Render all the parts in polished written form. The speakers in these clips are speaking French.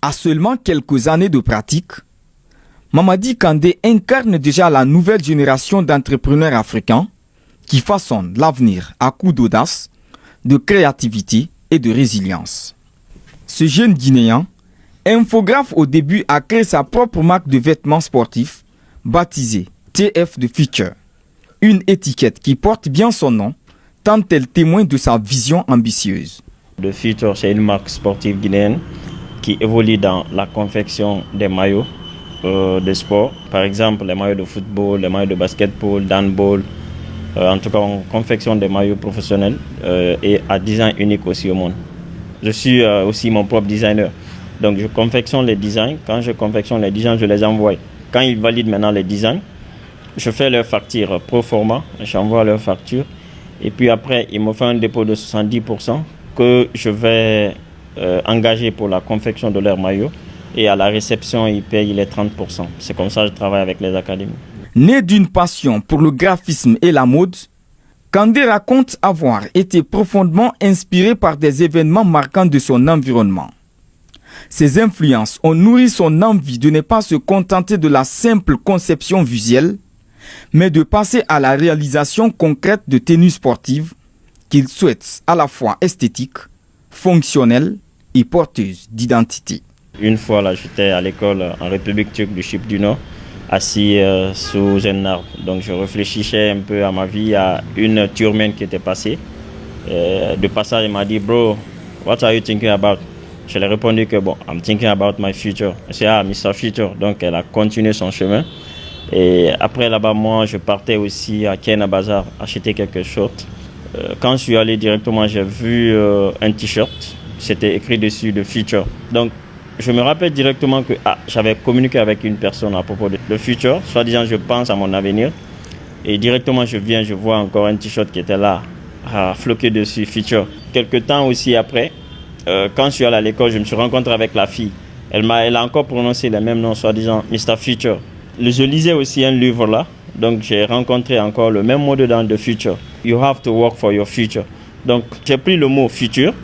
À seulement quelques années de pratique, Mamadi Kandé incarne déjà la nouvelle génération d'entrepreneurs africains qui façonnent l'avenir à coups d'audace, de créativité et de résilience. Ce jeune Guinéen, infographe au début, a créé sa propre marque de vêtements sportifs baptisée TF The Future, une étiquette qui porte bien son nom tant elle témoigne de sa vision ambitieuse. The Future, c'est une marque sportive guinéenne qui évolue dans la confection des maillots de sport. Par exemple, les maillots de football, les maillots de basketball, d'handball. En tout cas, on confectionne des maillots professionnels et à design unique aussi au monde. Je suis aussi mon propre designer. Donc, je confectionne les designs. Quand je confectionne les designs, je les envoie. Quand ils valident maintenant les designs, je fais leur facture pro forma, j'envoie leur facture. Et puis après, ils me font un dépôt de 70% que je vais engager pour la confection de leurs maillots. Et à la réception, ils payent les 30%. C'est comme ça que je travaille avec les académies. Né d'une passion pour le graphisme et la mode, Kandé raconte avoir été profondément inspiré par des événements marquants de son environnement. Ces influences ont nourri son envie de ne pas se contenter de la simple conception visuelle, mais de passer à la réalisation concrète de tenues sportives qu'il souhaite à la fois esthétiques, fonctionnelles et porteuses d'identité. Une fois, là, j'étais à l'école en République turque du Chypre du Nord, assis sous un arbre. Donc je réfléchissais un peu à ma vie, à une Turkmène qui était passée. De passage, elle m'a dit, bro, what are you thinking about? Je lui ai répondu que bon, I'm thinking about my future. C'est Mr. Future. Donc elle a continué son chemin. Et après là-bas, moi, je partais aussi à Kenya Bazar acheter quelque chose. Quand je suis allé directement, j'ai vu un t-shirt. C'était écrit dessus de Future. Donc je me rappelle directement que j'avais communiqué avec une personne à propos de le Future. Soit-disant, je pense à mon avenir. Et directement, je viens, je vois encore un t-shirt qui était là, floqué dessus, Future. Quelque temps aussi après, quand je suis allé à l'école, je me suis rencontré avec la fille. Elle a encore prononcé le même nom, soi-disant Mr. Future. Je lisais aussi un livre là, donc j'ai rencontré encore le même mot dedans de Future. You have to work for your future. Donc j'ai pris le mot futur.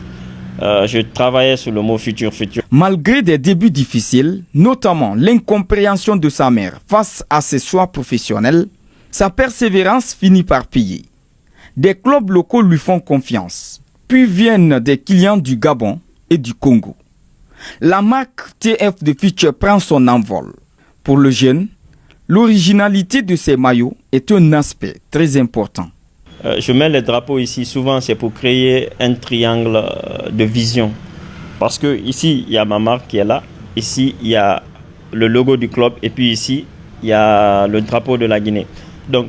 Je travaillais sur le mot futur. Malgré des débuts difficiles, notamment l'incompréhension de sa mère face à ses choix professionnels, sa persévérance finit par payer. Des clubs locaux lui font confiance, puis viennent des clients du Gabon et du Congo. La marque TF The Future prend son envol. Pour le jeune, l'originalité de ces maillots est un aspect très important. Je mets les drapeaux ici, souvent c'est pour créer un triangle de vision. Parce que ici, il y a ma marque qui est là. Ici, il y a le logo du club. Et puis ici, il y a le drapeau de la Guinée. Donc,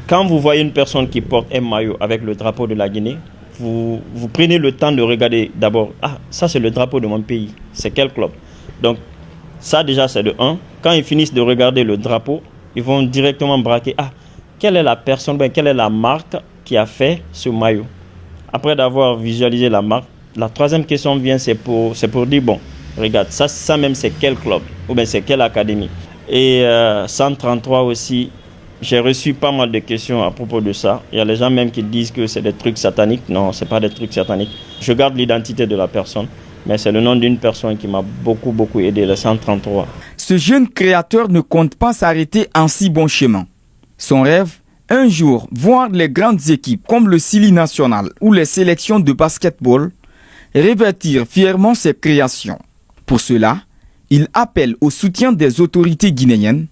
quand vous voyez une personne qui porte un maillot avec le drapeau de la Guinée, vous prenez le temps de regarder d'abord, ça c'est le drapeau de mon pays. C'est quel club? Donc, ça déjà c'est de 1. Quand ils finissent de regarder le drapeau, ils vont directement braquer, quelle est la personne, quelle est la marque qui a fait ce maillot? Après d'avoir visualisé la marque, la troisième question vient, c'est pour dire, bon, regarde, ça même c'est quel club? Ou bien c'est quelle académie? Et 133 aussi, j'ai reçu pas mal de questions à propos de ça. Il y a les gens même qui disent que c'est des trucs sataniques. Non, c'est pas des trucs sataniques. Je garde l'identité de la personne, mais c'est le nom d'une personne qui m'a beaucoup aidé, le 133. Ce jeune créateur ne compte pas s'arrêter en si bon chemin. Son rêve, un jour, voir les grandes équipes comme le Sili National ou les sélections de basketball revêtir fièrement ses créations. Pour cela, il appelle au soutien des autorités guinéennes,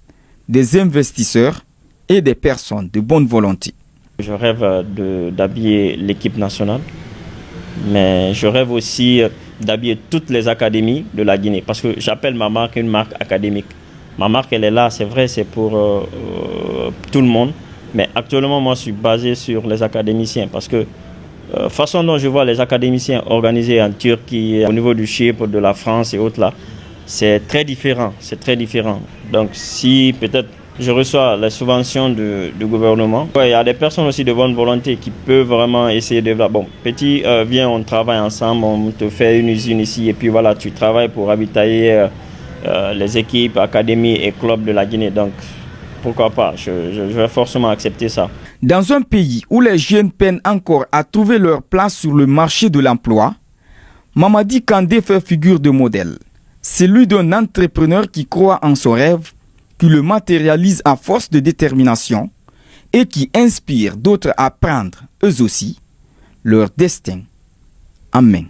des investisseurs et des personnes de bonne volonté. Je rêve d'habiller l'équipe nationale, mais je rêve aussi d'habiller toutes les académies de la Guinée, parce que j'appelle ma marque une marque académique. Ma marque, elle est là, c'est vrai, c'est pour tout le monde. Mais actuellement, moi, je suis basé sur les académiciens. Parce que façon dont je vois les académiciens organisés en Turquie, au niveau du Chypre, de la France et autres là, c'est très différent. C'est très différent. Donc, si peut-être je reçois les subventions du gouvernement, il y a des personnes aussi de bonne volonté qui peuvent vraiment essayer de... Bon, petit, viens, on travaille ensemble, on te fait une usine ici. Et puis voilà, tu travailles pour ravitailler... les équipes, académies et clubs de la Guinée. Donc, pourquoi pas, je vais forcément accepter ça. Dans un pays où les jeunes peinent encore à trouver leur place sur le marché de l'emploi, Mamadi Kandé fait figure de modèle. celui d'un entrepreneur qui croit en son rêve, qui le matérialise à force de détermination et qui inspire d'autres à prendre, eux aussi, leur destin. Amen.